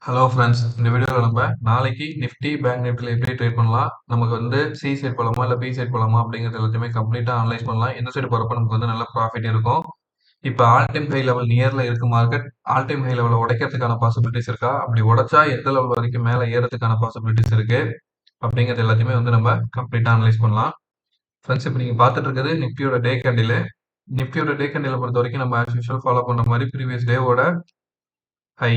Hello friends, இந்த வீடியோவில் நம்ம நாளைக்கு நிஃப்டி பேங்க் நிஃப்டியில் எப்படி ட்ரேட் பண்ணலாம், நமக்கு வந்து சி சைட் போகலாமா இல்லை பி சைட் போகலாமா அப்படிங்கிறது எல்லாத்தையுமே கம்ப்ளீட்டாக அனலைஸ் பண்ணலாம். எந்த சைடு போகிறப்ப நமக்கு வந்து நல்ல ப்ராஃபிட் இருக்கும். இப்போ ஆல் டைம் ஹை லெவல் நியரில் இருக்கு மார்க்கெட். ஆல் டைம் ஹை லெவலில் உடைக்கிறதுக்கான பாசிபிலிட்டிஸ் இருக்கா, அப்படி உடைச்சா எந்த லெவல் வரைக்கும் மேலே ஏறதுக்கான பாசிபிலிட்டிஸ் இருக்கு அப்படிங்கிறது எல்லாத்தையுமே வந்து நம்ம கம்ப்ளீட்டாக அனலைஸ் பண்ணலாம். ஃப்ரெண்ட்ஸ், இப்போ நீங்கள் பார்த்துட்டு இருக்கிறது நிஃப்டியோட டே கேண்டில். நிஃப்டியோட டே கேண்டில் பொறுத்த வரைக்கும் நம்ம ஆஸ் யூஷுவல் ஃபாலோ பண்ணுற மாதிரி ப்ரீவியஸ் டேவோட ஹை,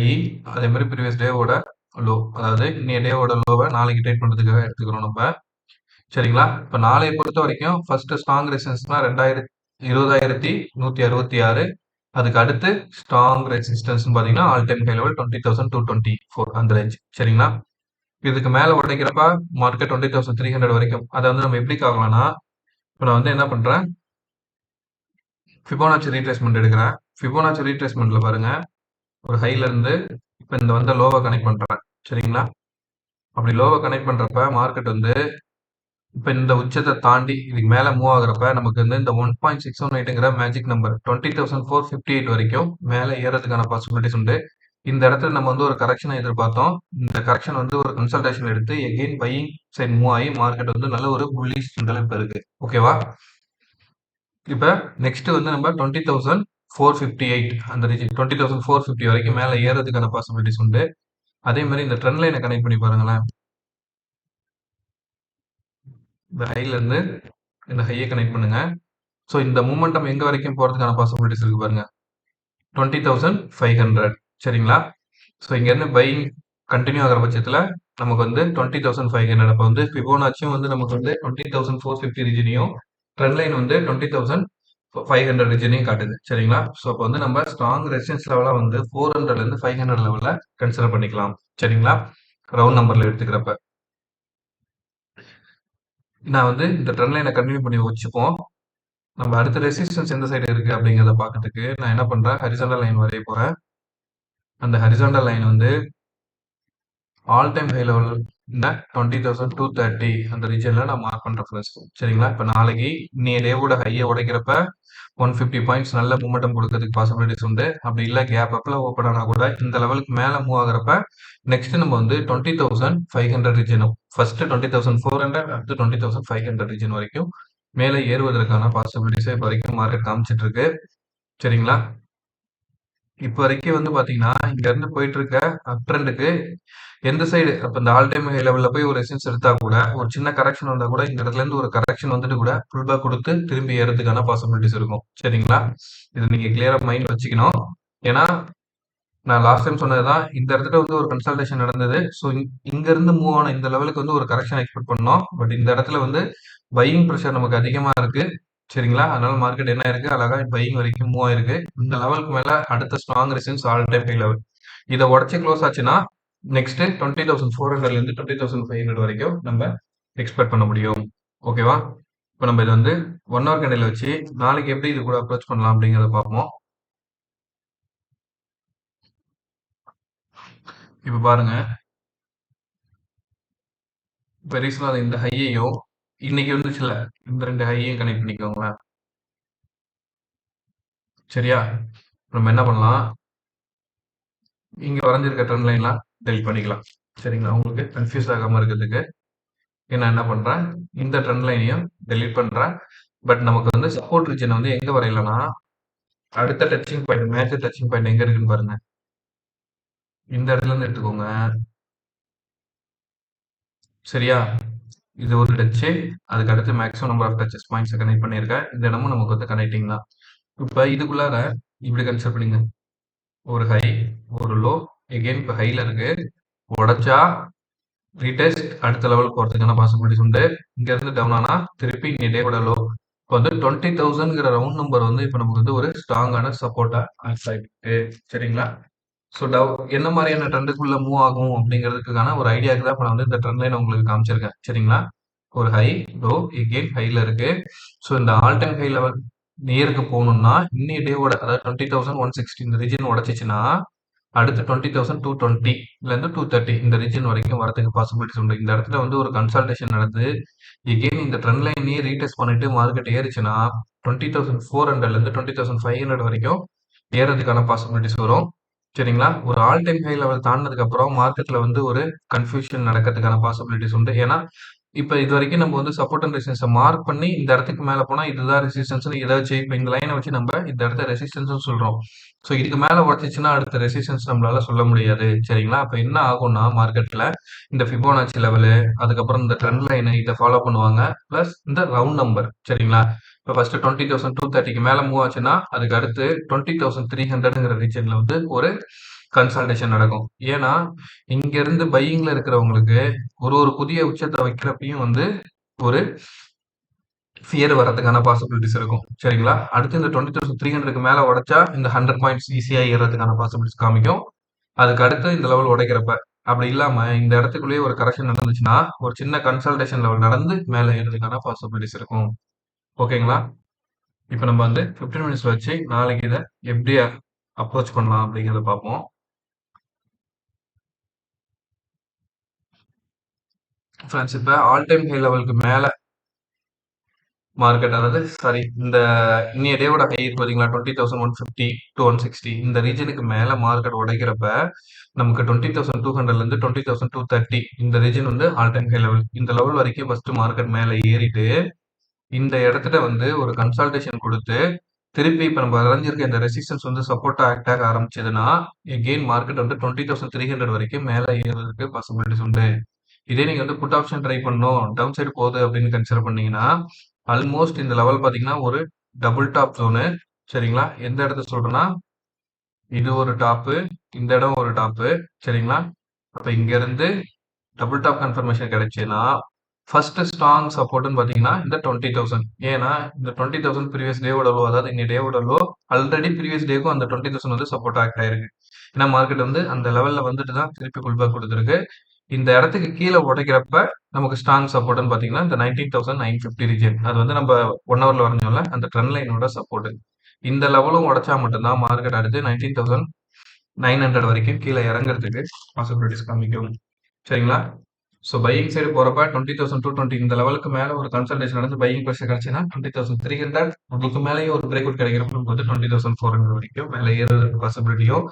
அதே மாதிரி ப்ரீவியஸ் டேவோட லோ, அதாவது இன்னைய டேவோட லோவை நாளைக்கு ட்ரேட் பண்ணுறதுக்காக எடுத்துக்கிறோம் நம்ம. சரிங்களா? இப்போ நாளைய பொறுத்த வரைக்கும் ஃபர்ஸ்ட் ஸ்ட்ராங் ரெசிஸ்டன்ஸ்னா 20,166. அதுக்கு அடுத்து ஸ்ட்ராங் ரெசிஸ்டன்ஸ் பார்த்தீங்கன்னா ஆல் டைம் ஹை லெவல் 20,224 அந்த ரேஞ்ச். சரிங்களா? இதுக்கு மேலே உடைக்கிறப்ப மார்க்கெட் 20,300 வரைக்கும். அதை வந்து நம்ம எப்படி பார்க்கலாம்னா, இப்போ நான் வந்து என்ன பண்ணுறேன், ஃபிபோனாச்சி ரீட்ரேஸ்மெண்ட் எடுக்கிறேன். ஃபிபோனாச்சி ரீட்ரேஸ்மெண்ட்ல பாருங்க, ஒரு ஹைல இருந்து இப்போ இந்த வந்த லோவை கனெக்ட் பண்றேன். சரிங்களா? அப்படி லோவை கனெக்ட் பண்றப்ப மார்க்கெட் வந்து இப்போ இந்த உச்சத்தை தாண்டி இதுக்கு மேல மூவ் ஆகுறப்ப நமக்கு வந்து இந்த 1.618ங்கிற மேஜிக் நம்பர் 20,458 வரைக்கும் மேலே ஏறதுக்கான பாசிபிலிட்டிஸ் உண்டு. இந்த இடத்துல நம்ம வந்து ஒரு கரெக்ஷனை எதிர்பார்த்தோம். இந்த கரெக்ஷன் வந்து ஒரு கன்சல்டேஷன் எடுத்து எகெயின் பையிங் சைட் மூவ் ஆகி மார்க்கெட் வந்து நல்ல ஒரு புல்லிஷ் இப்போ இருக்கு. ஓகேவா? இப்போ நெக்ஸ்ட் வந்து நம்ம 20,458 அந்த ரீஜன் 20,450 வரைக்கும் மேலே ஏறதுக்கான பாசிபிலிட்டிஸ் உண்டு. அதே மாதிரி இந்த ட்ரெண்ட் லைனை கனெக்ட் பண்ணி பாருங்களேன். இந்த ஹைல இருந்து இந்த ஹையை கனெக்ட் பண்ணுங்க. ஸோ இந்த மூமெண்டம் எங்க வரைக்கும் போறதுக்கான பாசிபிலிட்டிஸ் இருக்கு பாருங்க, 20,500. சரிங்களா? ஸோ இங்க இருந்து பையிங் கண்டினியூ ஆகிற பட்சத்துல நமக்கு வந்து 20,500. அப்போ வந்து ஃபிபோனாச்சியும் வந்து நமக்கு வந்து 20,450 ரீஜனையும், ட்ரெண்ட் லைன் வந்து 20,500 ரீஜனையும் காட்டுது. சரிங்களா? ஸோ அப்போ வந்து நம்ம ஸ்ட்ராங் ரெசிஸ்டன்ஸ் லெவலா வந்து 400ல இருந்து 500 லெவல்ல கன்சிடர் பண்ணிக்கலாம். சரிங்களா? ரவுண்ட் நம்பர்ல எடுத்துக்கிறப்ப நான் வந்து இந்த ட்ரெண்ட் லைனை கண்டினியூ பண்ணி வச்சுப்போம். நம்ம அடுத்த ரெசிஸ்டன்ஸ் எந்த சைடு இருக்கு அப்படிங்கிறத பார்க்கறதுக்கு நான் என்ன பண்றேன், ஹரிசாண்டல் லைன் வரைய போறேன். அந்த ஹரிசாண்டல் லைன் வந்து ஆல் டைம் ஹை லெவல் 20,230 அந்த ரீஜன்ல நான் மார்க் பண்றேன் ஃப்ரெண்ட்ஸ். சரிங்களா? இப்போ நாளைக்கு இன்னைய டேவோட ஹையை உடைக்கிறப்ப 150 பாயிண்ட்ஸ் நல்ல மூமெண்டம் கொடுக்கறதுக்கு பாசிபிலிட்டிஸ் உண்டு. அப்படி இல்லை கேப் அப்ல ஓப்பன் ஆனா கூட இந்த லெவலுக்கு மேலே மூவ் ஆகுறப்ப நெக்ஸ்ட் நம்ம வந்து 20,500 ரீஜனும், ஃபர்ஸ்ட் 20,400, அடுத்து 20,500 ரீஜன் வரைக்கும் மேலே ஏறுவதற்கான பாசிபிலிட்டிஸை இப்போ வரைக்கும் மார்க்கெட் காமிச்சிட்டு இருக்கு. சரிங்களா? இப்போ வரைக்கும் வந்து பாத்தீங்கன்னா இங்க இருந்து போயிட்டு இருக்க அப் ட்ரெண்டுக்கு எந்த சைடு, அப்ப இந்த ஆல் டைம் ஹை லெவல்ல போய் ஒரு ரெசிஸ்டன்ஸ் எடுத்தா கூட ஒரு சின்ன கரெக்ஷன் வந்தா கூட இந்த இடத்துல இருந்து ஒரு கரெக்ஷன் வந்துட்டு கூட புல் பேக் கொடுத்து திரும்பி ஏறதுக்கான பாசிபிலிட்டிஸ் இருக்கும். சரிங்களா? இது நீங்க கிளியரா மைண்ட் வச்சுக்கணும். ஏன்னா நான் லாஸ்ட் டைம் சொன்னதுதான், இந்த இடத்துல வந்து ஒரு கன்சல்டேஷன் நடந்தது. ஸோ இங்க இருந்து மூவ் ஆன இந்த லெவலுக்கு வந்து ஒரு கரெக்ஷன் எக்ஸ்பெக்ட் பண்ணோம். பட் இந்த இடத்துல வந்து பையிங் ப்ரெஷர் நமக்கு அதிகமா இருக்கு. சரிங்களா? அதனால மார்க்கெட் என்ன இருக்கு, அழகா பையிங் வரைக்கும் மூவ் ஆயிருக்கு. இந்த லெவலுக்கு மேல அடுத்த strong resistance all time high level. இதை உடச்சி க்ளோஸ் ஆச்சுன்னா நெக்ஸ்ட் 20,400ல இருந்து 20,500 வரைக்கும் நம்ம எக்ஸ்பெக்ட் பண்ண முடியும். ஓகேவா? இப்போ நம்ம இது வந்து 1 ஹவர் கேண்டில் வச்சு நாளைக்கு எப்படி இது கூட அப்ரோச் பண்ணலாம் அப்படிங்கிறத பார்ப்போம். இப்போ பாருங்க, இப்போ ரீசனாக இந்த ஹையையும் இன்னைக்கு வந்துச்சுல இந்த ரெண்டு ஹையையும் கனெக்ட் பண்ணிக்கோங்களேன். சரியா? நம்ம என்ன பண்ணலாம், இங்க வரைஞ்சிருக்க ட்ரெண்ட் லைன்லாம் டெலிட் பண்ணிக்கலாம். சரிங்களா? உங்களுக்கு கன்ஃபியூஸ் ஆகாம இருக்கிறதுக்கு நான் என்ன பண்றேன், இந்த ட்ரெண்ட் லைனையும் டெலிட் பண்றேன். பட் நமக்கு வந்து சப்போர்ட் ரீஜன் வந்து எங்க வரையலன்னா, அடுத்த touching point, major touching point எங்க இருக்குன்னு பாருங்க. இந்த இடத்துல இருந்து எடுத்துக்கோங்க. சரியா? இது ஒரு டச்சு. அதுக்கு அடுத்து maximum number of touches points connect பண்ணியிருக்கேன். இந்த இடமும் நமக்கு வந்து கனெக்டிங் தான். இப்போ இதுக்குள்ளார இப்படி கன்சிடர் பண்ணிங்க, ஒரு ஹை, ஒரு லோ, எகெயின் இப்போ ஹைல இருக்கு. உடைச்சா ரீடெஸ்ட் அடுத்த லெவல் போறதுக்கான பாசிபிலிட்டிஸ் உண்டு. இங்க இருந்து டவுன் ஆனா திருப்பி இங்க டேவோட லோ. இப்போ வந்து 20,000ங்கிற ரவுண்ட் நம்பர் வந்து இப்போ நமக்கு வந்து ஒரு ஸ்ட்ராங்கான சப்போர்ட்டா ஆக்ட் ஆயிருக்கு. சரிங்களா? ஸோ என்ன மாதிரியான ட்ரெண்டுக்குள்ள மூவ் ஆகும் அப்படிங்கிறதுக்கான ஒரு ஐடியாக்கு தான் இப்போ நான் வந்து இந்த ட்ரெண்ட் லைன் உங்களுக்கு காமிச்சிருக்கேன். சரிங்களா? ஒரு ஹை, லோ, எகெயின் ஹைல இருக்கு. ஸோ இந்த ஆல் டைம் ஹை லெவல் நியருக்கு போகணும்னா இன்னைய டேவோட, அதாவது 20,160 இந்த ரீஜன் உடச்சிச்சுன்னா அடுத்து 20,220ல இருந்து 230 இந்த ரீஜன் வரைக்கும் வரதுக்கு பாசிபிலிட்டிஸ் உண்டு. இந்த இடத்துல வந்து ஒரு கன்சல்டேஷன் நடந்து எகெயின் இந்த ட்ரெண்ட் லைனையே ரீடெஸ்ட் பண்ணிட்டு மார்க்கெட் ஏறிச்சுன்னா 20,400ல இருந்து 20,500 வரைக்கும் ஏறதுக்கான பாசிபிலிட்டிஸ் வரும். சரிங்களா? ஒரு ஆல் டைம் ஹை லெவல் தாண்டுனதுக்கு அப்புறம் மார்க்கெட்ல வந்து ஒரு கன்ஃப்யூஷன் நடக்கிறதுக்கான பாசிபிலிட்டீஸ் உண்டு. ஏன்னா, இப்ப இதுவரைக்கும் நம்ம வந்து சப்போர்ட் அண்ட் ரெசிஸ்டன்ஸ மார்க் பண்ணி இந்த இடத்துக்கு மேல போனா இதுதான் ரெசிஸ்டன்ஸ்ன்னு இத வச்சு இப்ப இந்த லைன வச்சு நம்ம இந்த இடத்த ரெசிஸ்டன்ஸ்ன்னு சொல்றோம். ஸோ இதுக்கு மேல உடைச்சுச்சுன்னா அடுத்த ரெசிஸ்டன்ஸ் நம்மளால சொல்ல முடியாது. சரிங்களா? அப்ப என்ன ஆகும்னா மார்க்கெட்ல இந்த ஃபிபோனாச்சி லெவலு, அதுக்கப்புறம் இந்த ட்ரெண்ட் லைனு இத ஃபாலோ பண்ணுவாங்க. பிளஸ் இந்த ரவுண்ட் நம்பர். சரிங்களா? இப்ப ஃபர்ஸ்ட் 20,230க்கு மேல மூவ் ஆச்சுன்னா, அதுக்கு அடுத்து 20,300ங்கிற ரீஜன்ல வந்து ஒரு கன்சால்டேஷன் நடக்கும். ஏன்னா, இங்க இருந்து பையிங்ல இருக்கிறவங்களுக்கு ஒரு ஒரு புதிய உச்சத்த வைக்கிறப்பயும் வந்து ஒரு ஃபியர் வரதுக்கான பாசிபிலிட்டிஸ் இருக்கும். சரிங்களா? அடுத்து இந்த 20,300க்கு மேல உடைச்சா இந்த 100 பாயிண்ட்ஸ் ஈஸியா ஏறதுக்கான பாசிபிலிட்டிஸ் காமிக்கும். அதுக்கு அடுத்து இந்த லெவல் உடைக்கிறப்ப. அப்படி இல்லாம இந்த இடத்துக்குள்ளேயே ஒரு கரெக்ஷன் நடந்துச்சுன்னா, ஒரு சின்ன கன்சல்டேஷன் லெவல் நடந்து மேல ஏறதுக்கான பாசிபிலிட்டிஸ் இருக்கும். ஓகேங்களா? இப்ப நம்ம வந்து 15 மினிட்ஸ்ல வச்சு நாளைக்கு இத எப்படி அப்ரோச் பண்ணலாம் அப்படிங்கிறத பார்ப்போம். ஃபிரெண்ட்ஸ் இப்ப ஆல் டைம் ஹை லெவலுக்கு மேல மார்க்கெட் அதாவது சாரி இந்த இன்னைய டேவோட ஹை இருக்கு பாத்தீங்களா 20,150 டு 160 இந்த ரீஜனுக்கு மேல மார்க்கெட் உடைக்கிறப்ப நமக்கு 20,200ல இருந்து 20,230 இந்த ரீஜன் வந்து ஆல் டைம் ஹை லெவல் இந்த லெவல் வரைக்கும் ஃபர்ஸ்ட் மார்க்கெட் மேல ஏறிட்டு இந்த இடத்துல வந்து ஒரு கன்சல்டேஷன் கொடுத்து திருப்பி இப்ப நம்ம அடைஞ்சிருக்க இந்த ரெசிஸ்டன்ஸ் வந்து சப்போர்ட் ஆக்ட் ஆக ஆரம்பிச்சதுன்னா எகெயின் மார்க்கெட் வந்து 20,300 வரைக்கும் மேல ஏறதுக்கு பாசிபிலிட்டிஸ் உண்டு. இதே நீங்க வந்து புட் ஆப்ஷன் ட்ரை பண்ணணும் டவுன் சைடு போகுது அப்படின்னு கன்சிடர் பண்ணீங்கன்னா ஆல்மோஸ்ட் இந்த லெவல் பாத்தீங்கன்னா ஒரு டபுள் டாப் ஜோனு. சரிங்களா? எந்த இடத்த சொல்றேன்னா இது ஒரு டாப்பு, இந்த இடம் ஒரு டாப்பு. சரிங்களா? அப்ப இங்க இருந்து டபுள் டாப் கன்ஃபர்மேஷன் கிடைச்சுன்னா ஃபர்ஸ்ட் ஸ்ட்ராங் சப்போர்ட்னு பாத்தீங்கன்னா இந்த 20,000. ஏன்னா இந்த 20,000 ப்ரீவியஸ் டேவோட லோ, அதாவது இன்னைய டேவோட லோ ஆல்ரெடி ப்ரீவியஸ் டேக்கும் அந்த 20,000 வந்து சப்போர்ட் ஆக்ட் ஆயிருக்கு. ஏன்னா மார்க்கெட் வந்து அந்த லெவல்ல வந்துட்டு தான் திருப்பி புல் பேக் கொடுத்துருக்கு. இந்த இடத்துக்கு கீழே உடைக்கிறப்ப நமக்கு ஸ்ட்ராங் சப்போர்ட்னு பாத்தீங்கன்னா இந்த 19,950 ரீஜன். அது வந்து நம்ம 1 ஹவர்ல வரைஞ்சோம்ல அந்த ட்ரெண்ட் லைனோட சப்போர்ட். இந்த லெவலும் உடைச்சா மட்டும்தான் மார்க்கெட் அடுத்து 19,900 வரைக்கும் கீழே இறங்குறதுக்கு பாசிபிலிட்டிஸ் காமிக்கும். சரிங்களா? ஸோ பையிங் சைடு போறப்ப 20,220 இந்த லெவலுக்கு மேல ஒரு கன்சல்டேஷன் நடந்து பையிங் ப்ரெஷர் கிடைச்சுன்னா 20,300 அதுக்கு மேலேயும் ஒரு பிரேக் அவுட் கிடைக்கிறப்ப நமக்கு வந்து 20,400 வரைக்கும் மேலே ஏறுறதுக்கு பாசிபிலிட்டியும்.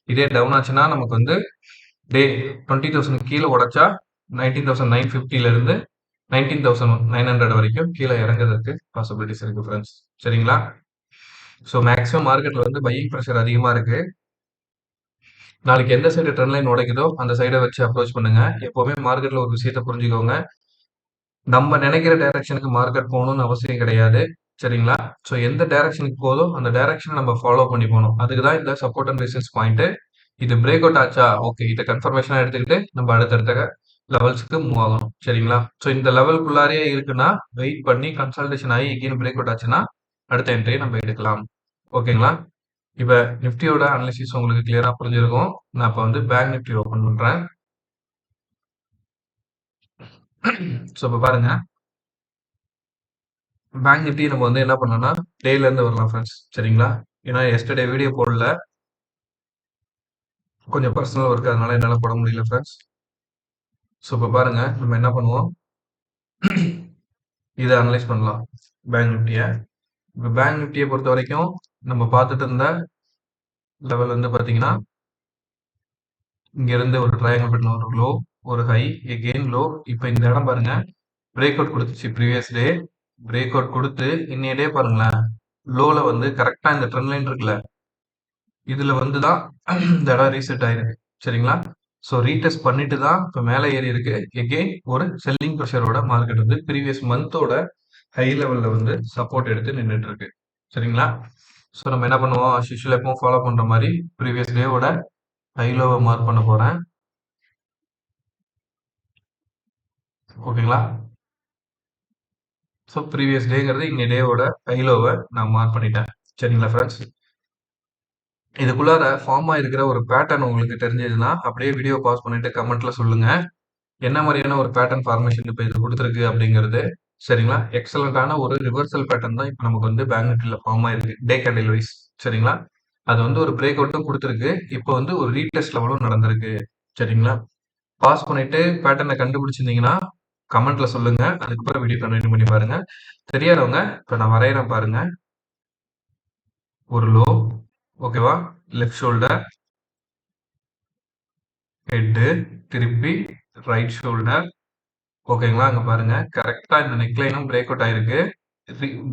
இதே டவுன் ஆச்சுன்னா நமக்கு வந்து டே 20,000 கீழே உடைச்சா 19,950ல இருந்து 19,900 வரைக்கும் கீழே இறங்குறதுக்கு பாசிபிலிட்டிஸ் இருக்கு ஃப்ரெண்ட்ஸ். சரிங்களா? ஸோ மேக்ஸிமம் மார்க்கெட்ல வந்து பையிங் ப்ரெஷர் அதிகமா இருக்கு. நாளைக்கு எந்த சைடு ட்ரெண்ட் லைன் உடைக்குதோ அந்த சைடை வச்சு அப்ரோச் பண்ணுங்க. எப்பவுமே மார்க்கெட்ல ஒரு விஷயத்த புரிஞ்சுக்கோங்க. நம்ம நினைக்கிற டைரக்ஷனுக்கு மார்க்கெட் போகணும்னு அவசியம் கிடையாது. சரிங்களா? ஸோ எந்த டைரக்ஷனுக்கு போதோ அந்த டைரக்ஷனை நம்ம ஃபாலோ பண்ணி போகணும். அதுக்கு தான் இந்த சப்போர்ட் அண்ட் ரெசிஸ்டன்ஸ் பாயிண்ட். இது பிரேக் அவுட் ஆச்சா ஓகே இதை கன்ஃபர்மேஷனா எடுத்துக்கிட்டு நம்ம அடுத்தடுத்த லெவல்ஸ்க்கு மூவ் ஆகணும். சரிங்களா? ஸோ இந்த லெவலுக்குள்ளாரே இருக்குன்னா வெயிட் பண்ணி கன்சல்டேஷன் ஆகி எகெயின் பிரேக் அவுட் ஆச்சுன்னா அடுத்த என்ட்ரியை நம்ம எடுக்கலாம். ஓகேங்களா? இப்ப நிஃப்டியோட அனாலிசிஸ் உங்களுக்கு கிளியரா புரிஞ்சிருக்கும். நான் இப்ப வந்து பேங்க் நிஃப்டி ஓபன் பண்றேன். ஸோ இப்ப பாருங்க பேங்க் நிஃப்டி நம்ம வந்து என்ன பண்ணோம்னா டேல இருந்து வரலாம் ஃப்ரெண்ட்ஸ். சரிங்களா? ஏன்னா எஸ்டர்டே வீடியோ போடல, கொஞ்சம் பர்சனல் ஒர்க் அதனால என்னால போட முடியல ஃப்ரெண்ட்ஸ். ஸோ இப்ப பாருங்க நம்ம என்ன பண்ணுவோம் இதை அனலைஸ் பண்ணலாம் பேங்க் நிஃப்டியை. இப்போ பேங்க் நிஃப்டியை பொறுத்த வரைக்கும் நம்ம பார்த்துட்டு இருந்த லெவல் வந்து பாத்தீங்கன்னா இங்க இருந்து ஒரு ட்ரையாங்கிள் பேட்டர்ன் ஒரு லோ ஒரு ஹை எகெயின் லோ. இப்போ இந்த இடம் பாருங்க பிரேக் அவுட் கொடுத்துச்சு ப்ரீவியஸ் டே. பிரேக் அவுட் கொடுத்து இன்னைய டே பாருங்களேன் லோல வந்து கரெக்டா இந்த ட்ரெண்ட் லைன் இருக்குல்ல இதுல வந்து தான் இந்த இடம் ரீசெட் ஆயிருக்கு. சரிங்களா? ஸோ ரீடெஸ்ட் பண்ணிட்டு தான் இப்போ மேலே ஏறி இருக்கு. எகெயின் ஒரு செல்லிங் ப்ரெஷரோட மார்க்கெட் வந்து ப்ரீவியஸ் மந்தோட ஹை லெவல்ல வந்து சப்போர்ட் எடுத்து நின்றுட்டு இருக்கு. சரிங்களா? ஸோ நம்ம என்ன பண்ணுவோம் யூஷுவல் எப்பவும் ஃபாலோ பண்ற மாதிரி ப்ரீவியஸ் டேவோட ஹை லோவை மார்க் பண்ண போறேன். ஓகேங்களா? ஸோ ப்ரீவியஸ் டேங்கிறது இன்னைய டேவோட ஹை லோவை நான் மார்க் பண்ணிட்டேன். சரிங்களா ஃப்ரெண்ட்ஸ்? இதுக்குள்ளார ஃபார்ம் ஆயிருக்கிற ஒரு பேட்டர்ன் உங்களுக்கு தெரிஞ்சதுன்னா அப்படியே வீடியோ பாஸ் பண்ணிட்டு கமெண்ட்ல சொல்லுங்க. என்ன மாதிரியான ஒரு பேட்டர்ன் ஃபார்மேஷன் இப்போ இது கொடுத்துருக்கு அப்படிங்கிறது. சரிங்களா? எக்ஸலண்டான ஒரு ரிவர்சல் பேட்டர்ன் தான் இப்போ நமக்கு வந்து பேங்க் நிஃப்டில ஃபார்ம் ஆயிருக்கு டே கேண்டில் வைஸ். சரிங்களா? அது வந்து ஒரு பிரேக் அவுட்டும் கொடுத்துருக்கு. இப்போ வந்து ஒரு ரீடெஸ்ட் லெவலும் நடந்திருக்கு. சரிங்களா? பாஸ் பண்ணிட்டு பேட்டர்னை கண்டுபிடிச்சிருந்தீங்கன்னா கமெண்ட்ல சொல்லுங்க. அதுக்கப்புறம் வீடியோ கண்டினியூ பண்ணி பாருங்க. தெரியாதவங்க இப்போ நான் வரையறேன் பாருங்க. ஒரு லோ ஓகேவா? லெஃப்ட் ஷோல்டர் ஹெட்டு, திருப்பி ரைட் ஷோல்டர். ஓகேங்களா? அங்க பாருங்க. கரெக்ட்டா இந்த நெக் லைனும் பிரேக் அவுட் ஆயிருக்கு.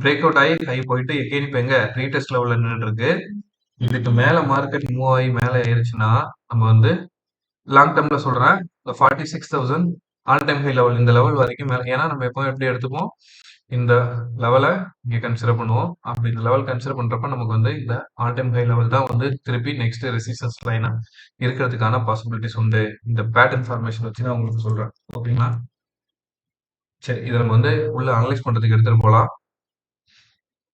பிரேக் அவுட் ஆகி ஹை போயிட்டு எகெயின் இப்ப எங்க ரீடெஸ்ட் லெவல்ல நின்னுட்டு இருக்கு. இதுக்கு மேல மார்க்கெட் மூவ் ஆகி மேல ஏறுச்சுன்னா, நம்ம வந்து லாங் டெர்ம்ல சொல்றேன். இந்த 46,000 ஆல் டைம் ஹை லெவல் இந்த லெவல் வரைக்கும் மேல ஏன்னா நம்ம எப்பவும் எப்படி எடுத்துப்போம்? இந்த லெவல இங்க கன்சிடர் பண்ணுவோம். அப்படி இந்த லெவல் கன்சிடர் பண்றப்ப நமக்கு வந்து இந்த ஆல் டைம் ஹை லெவல் தான் வந்து திருப்பி நெக்ஸ்ட் ரெசிஸ்டன்ஸ் லைனா இருக்கிறதுக்கான பாசிபிலிட்டிஸ் உண்டு. இந்த பேட்டர்ன் ஃபார்மேஷன் வச்சு நான் உங்களுக்கு சொல்றேன். ஓகேங்களா? சரி. இத நம்ம வந்து உள்ள அனலைஸ் பண்றதுக்கு எடுத்துட்டு போலாம்.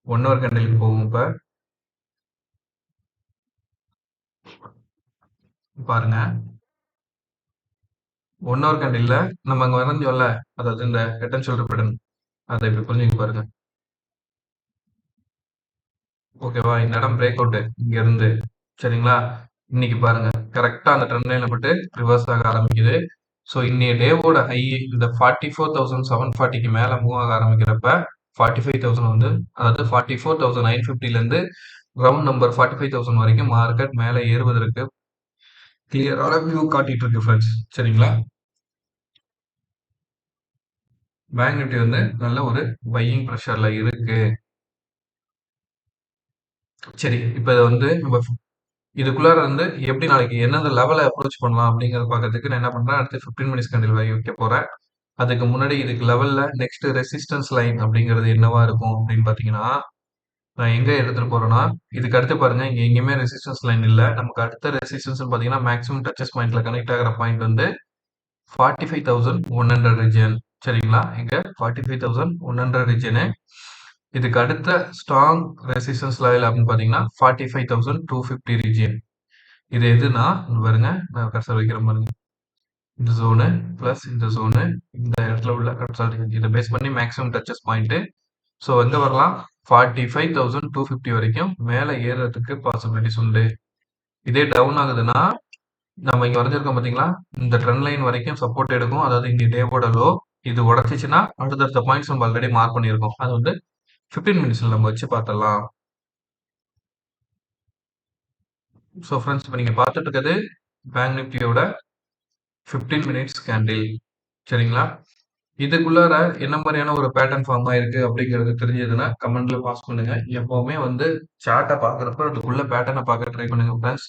1 ஹவர் கேண்டிலுக்கு போவோம் இப்ப. பாருங்க. 1 ஹவர் கேண்டில்ல நம்ம அங்க வரைஞ்சோம்ல, அதாவது இந்த ஹெட் அண்ட் ஷோல்டர் பேட்டர்ன். அத இப்ப புரிஞ்சுக்க பாருங்க. ஓகேவா? இந்த இடம் பிரேக் அவுட் இங்க இருந்து. சரிங்களா? இன்னைக்கு பாருங்க. கரெக்ட்டா அந்த ட்ரெண்ட் லைன்ல பட்டு ரிவர்ஸ் ஆக ஆரம்பிக்குது. ஸோ இன்னைய டேவோட ஹை இந்த 44,740க்கு மேல மூவ் ஆக ஆரம்பிக்கிறப்ப 45,000 வந்து அதாவது 44,950ல இருந்து ரவுண்ட் நம்பர் 45,000 வரைக்கும் மார்க்கெட் மேல ஏறுவதற்கு கிளியரான வியூ காட்டிட்டு இருக்கு ஃப்ரெண்ட்ஸ். சரிங்களா? பேங்க் நிஃப்டி வந்து நல்ல ஒரு பையிங் பிரஷர்ல இருக்கு. சரி. இப்ப இத வந்து நம்ம இதுக்குள்ளார வந்து எப்படி நாளைக்கு எந்தெந்த லெவல அப்ரோச் பண்ணலாம் அப்படிங்கிறத பார்க்கறதுக்கு நான் என்ன பண்றேன், அடுத்து 15 மினிட்ஸ் கேண்டில் வரை வைக்க போறேன். அதுக்கு முன்னாடி இதுக்கு லெவல்ல நெக்ஸ்ட் ரெசிஸ்டன்ஸ் லைன் அப்படிங்கிறது என்னவா இருக்கும் அப்படின்னு பார்த்தீங்கன்னா, நான் எங்க எடுத்துட்டு போறேன்னா, இதுக்கு அடுத்து பாருங்க இங்க எங்கேயுமே ரெசிஸ்டன்ஸ் லைன் இல்ல. நமக்கு அடுத்த ரெசிஸ்டன்ஸ் பார்த்தீங்கன்னா, மேக்ஸிமம் டச்சஸ் பாயிண்ட்ல கனெக்ட் ஆகுற பாயிண்ட் வந்து 45,100 ரீஜியன். சரிங்களா? இங்க 45,100 ரீஜியனு. இதுக்கு அடுத்த ஸ்ட்ராங் ரெசிஸ்டன்ஸ் லெவல் அப்படின்னு பார்த்தீங்கன்னா, 45,250 ரீஜியன். இது எதுனா, இங்க பாருங்க நான் கர்சர் வைக்கிறேன் பாருங்க. இந்த ஜோனு பிளஸ் இந்த ஜோனு இந்த இடத்துல உள்ள கன்சால்டேஷன் இதை பேஸ் பண்ணி மேக்ஸிமம் டச்சஸ் பாயிண்ட். ஸோ எங்க வரலாம் 45,250 வரைக்கும் மேலே ஏறுறதுக்கு பாசிபிலிட்டிஸ் உண்டு. இதே டவுன் ஆகுதுன்னா நம்ம இங்க வரைஞ்சிருக்கோம் பாத்தீங்களா, இந்த ட்ரெண்ட் லைன் வரைக்கும் சப்போர்ட் எடுக்கும். அதாவது இங்க டேவோட லோ இது உடச்சிச்சுன்னா அடுத்தடுத்த பாயிண்ட்ஸ் நம்ம ஆல்ரெடி மார்க் பண்ணியிருக்கோம். அது வந்து 15 மினிட்ஸ்ல நம்ம வச்சு பார்த்தலாம். ஸோ ஃப்ரெண்ட்ஸ் இப்போ நீங்க பார்த்துட்டு இருக்கிறது பேங்க் நிஃப்டியோட 15 மினிட்ஸ் கேண்டில். சரிங்களா? இதுக்குள்ளார என்ன மாதிரியான ஒரு பேட்டர்ன் ஃபார்ம் ஆயிருக்கு அப்படிங்கிறது தெரிஞ்சதுன்னா கமெண்ட்ல பாஸ் பண்ணுங்க. எப்பவுமே வந்து சார்ட்டை பார்க்குறப்ப அதுக்குள்ள பேட்டர்னை பார்க்க ட்ரை பண்ணுங்க ஃப்ரெண்ட்ஸ்.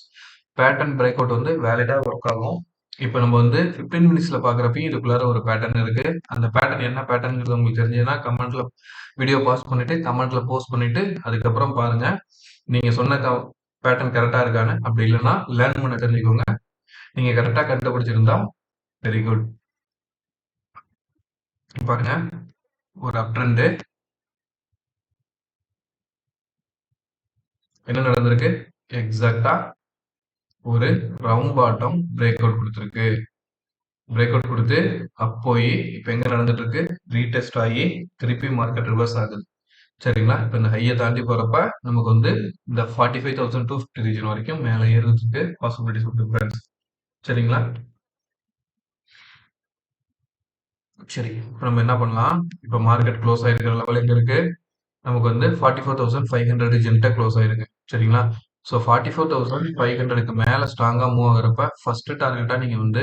பேட்டர்ன் பிரேக் அவுட் வந்து வேலிடா ஒர்க் ஆகும். இப்போ நம்ம வந்து 15 மினிட்ஸ்ல பார்க்குறப்பையும் இதுக்குள்ளார ஒரு பேட்டர்ன் இருக்கு. அந்த பேட்டர்ன் என்ன பேட்டர்ன்ங்கிறது உங்களுக்கு தெரிஞ்சதுன்னா கமெண்ட்ல வீடியோ பாஸ் பண்ணிட்டு கமெண்ட்ல போஸ்ட் பண்ணிட்டு அதுக்கப்புறம் பாருங்க. நீங்க சொன்ன பேட்டர்ன் கரெக்டா இருக்கான்னு. அப்படி இல்லைன்னா லேர்ன் பண்ண தெரிஞ்சுக்கோங்க. நீங்க கரெக்டா கண்டுபிடிச்சிருந்தா வெரி குட். பாருங்க ஒரு அப் ட்ரெண்ட் என்ன நடந்திருக்கு, எக்ஸாக்டா ஒரு ரவுண்ட் பாட்டம் பிரேக் அவுட் கொடுத்துருக்கு. பிரேக் அவுட் கொடுத்து அப் போய் இப்போ எங்க நடந்துட்டு இருக்கு, ரீடெஸ்ட் ஆகி திருப்பி மார்க்கெட் ரிவர்ஸ் ஆகுது. சரிங்களா? இப்போ இந்த ஹையை தாண்டி போறப்ப நமக்கு வந்து இந்த 45,250 ரீஜன் வரைக்கும் மேலே ஏறுறதுக்கு பாசிபிலிட்டிஸ் இருக்கு ஃப்ரெண்ட்ஸ். சரிங்களா? சரி, இப்போ நம்ம என்ன பண்ணலாம், இப்போ மார்க்கெட் க்ளோஸ் ஆயிருக்கிற லெவல் எங்க இருக்கு, நமக்கு வந்து 44,500 ரீஜன்ட்ட க்ளோஸ் ஆயிருக்கு. சரிங்களா? ஸோ 44,500க்கு மேல ஸ்ட்ராங்கா மூவ் ஆகுறப்ப ஃபர்ஸ்ட் டார்கெட்டா நீங்க வந்து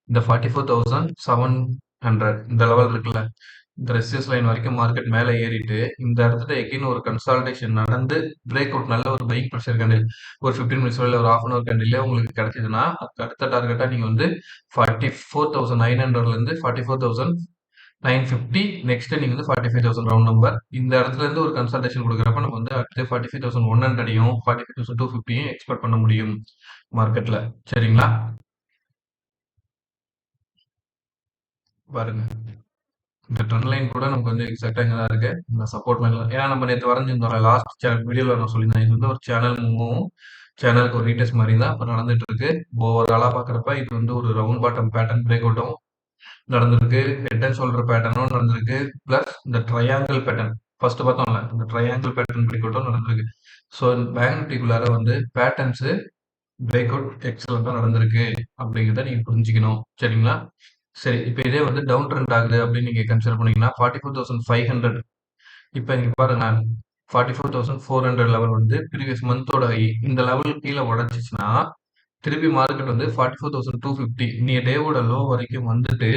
இந்த 44,700 இந்த லெவல் இருக்குல்ல, இந்த ரெசிஸ்டன்ஸ் லைன் வரைக்கும் மார்க்கெட் மேல ஏறிட்டு இந்த இடத்துல எகைன் ஒரு கன்சால்டேஷன் நடந்து பிரேக் அவுட் நல்ல ஒரு பைக் ப்ரெஷர் கேண்டில் ஒரு 15 மினிட்ஸ் இல்ல ஒரு ஹாஃப் அன் அவர் கேண்டில் உங்களுக்கு கிடைச்சதுன்னா அதுக்கு அடுத்த டார்கெட்டா நீங்க வந்து 44,900ல இருந்து 44,950 நெக்ஸ்ட் நீங்க வந்து 45,000 ரவுண்ட் நம்பர் இந்த இடத்துல இருந்து ஒரு கன்சல்டேஷன் கொடுக்குறப்ப நம்ம வந்து அடுத்து 45,100யும் 45,250யும் எக்ஸ்பெக்ட் பண்ண முடியும் மார்க்கெட்ல. சரிங்களா? பாருங்க இந்த ட்ரெண்ட் லைன் கூட நமக்கு வந்து எக்ஸாக்டா இங்க தான் இருக்கு. இந்த சப்போர்ட் லைன்ல ஏன்னா நம்ம நேத்து வரைஞ்சிருந்தோம்ல லாஸ்ட் வீடியோல நான் சொல்லியிருந்தேன். இது வந்து ஒரு சேனல் மூவும் சேனலுக்கு ஒரு ரீடெஸ்ட் மாதிரி தான் இப்ப நடந்துட்டு இருக்கு. ஓவராலா பாக்குறப்ப இது வந்து ஒரு ரவுண்ட் பாட்டம் பேட்டர்ன் பிரேக் அவுட்டும் நடந்திருக்கு. ஹெட் அண்ட் ஷோல்டர் பேட்டர்னும் நடந்திருக்கு. பிளஸ் இந்த ட்ரையாங்கிள் பேட்டர்ன் ஃபர்ஸ்ட் பார்த்தோம்ல இந்த ட்ரையாங்கிள் பேட்டர்ன் பிரேக் அவுட்டும் நடந்திருக்கு. ஸோ பேங்க் நிஃப்டிக்குள்ளார வந்து பேட்டர்ன்ஸ் பிரேக் அவுட் எக்ஸலண்டா நடந்திருக்கு அப்படிங்கிறத நீங்க புரிஞ்சுக்கணும். சரிங்களா? சரி இப்போ இதே வந்து டவுன் ட்ரெண்ட் ஆகுது அப்படின்னு நீங்க கன்சிடர் பண்ணீங்கன்னா 44,500 இப்போ இங்க பாருங்க 44,400 லெவல் வந்து ப்ரீவியஸ் மந்தோட ஹை இந்த லெவல் கீழே உடைச்சிச்சுன்னா திருப்பி மார்க்கெட் வந்து 44,250 இன்னைய டேவோட லோ வரைக்கும் வந்துட்டு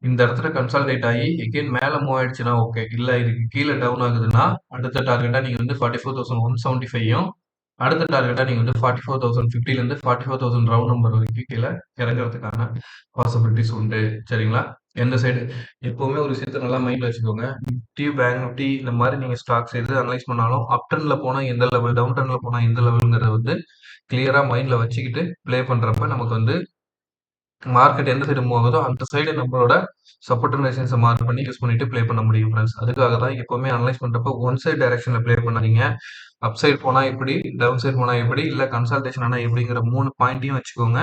இந்த இடத்துல கன்சாலிடேட் ஆகி எகெயின் மேல மூவ் ஆயிடுச்சுன்னா ஓகே. இல்ல இதுக்கு கீழ டவுன் ஆகுதுன்னா, அடுத்த டார்கெட்டா நீங்க வந்து 44,175யும் அடுத்த டார்கெட்டா நீங்க வந்து 44,050ல இருந்து 44,000 ரவுண்ட் நம்பர் வரைக்கும் கீழ இறங்குறதுக்கான பாசிபிலிட்டிஸ் உண்டு. சரிங்களா? எந்த சைடு எப்பவுமே ஒரு விஷயத்த நல்லா மைண்ட்ல வச்சுக்கோங்க. நிஃப்டி, பேங்க் நிஃப்டி இந்த மாதிரி நீங்க ஸ்டாக்ஸ் எது அனலைஸ் பண்ணாலும் அப் ட்ரெண்ட்ல போனா எந்த லெவல், டவுன் ட்ரெண்ட்ல போனா எந்த லெவல்ங்கிறத வந்து கிளியரா மைண்ட்ல வச்சுக்கிட்டு ப்ளே பண்றப்ப நமக்கு வந்து மார்க்கெட் எந்த சைடு மூவ் ஆகுதோ அந்த சைடு நம்மளோட சப்போர்ட் அண்ட் ரெசிஸ்டன்ஸை மார்க் பண்ணி யூஸ் பண்ணிட்டு ப்ளே பண்ண முடியும் ஃப்ரெண்ட்ஸ். அதுக்காக தான் எப்பவுமே அனலைஸ் பண்றப்ப ஒன் சைடு டைரக்ஷன்ல ப்ளே பண்ணாதீங்க. அப் சைடு போனா எப்படி, டவுன் சைடு போனா எப்படி, இல்ல கன்சல்டேஷன் ஆனா எப்படிங்கிற 3 பாயிண்ட்டையும் வச்சுக்கோங்க.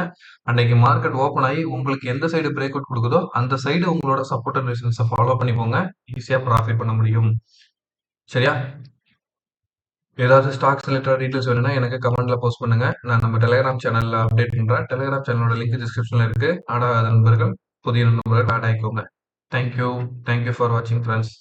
அன்னைக்கு மார்க்கெட் ஓப்பன் ஆகி உங்களுக்கு எந்த சைடு பிரேக் அவுட் கொடுக்குதோ அந்த சைடு உங்களோட சப்போர்ட் அண்ட் ரெசிஸ்டன்ஸை ஃபாலோ பண்ணி போங்க. ஈஸியா ப்ராஃபிட் பண்ண முடியும். சரியா? ஏதாவது ஸ்டாக்ஸ் ரிலேட்டட் டீடைல்ஸ் வேணும்னா எனக்கு கமெண்ட்ல போஸ்ட் பண்ணுங்க. நான் நம்ம டெலிகிராம் சேனல்ல அப்டேட் பண்றேன். டெலிகிராம் சேனலோட லிங்க் டிஸ்கிரிப்ஷன்ல இருக்கு. ஆடாத நண்பர்கள், புதிய நண்பர்கள் ஆட் ஆயிக்கோங்க. தேங்க்யூ. தேங்க்யூ ஃபார் வாட்சிங் ஃப்ரெண்ட்ஸ்.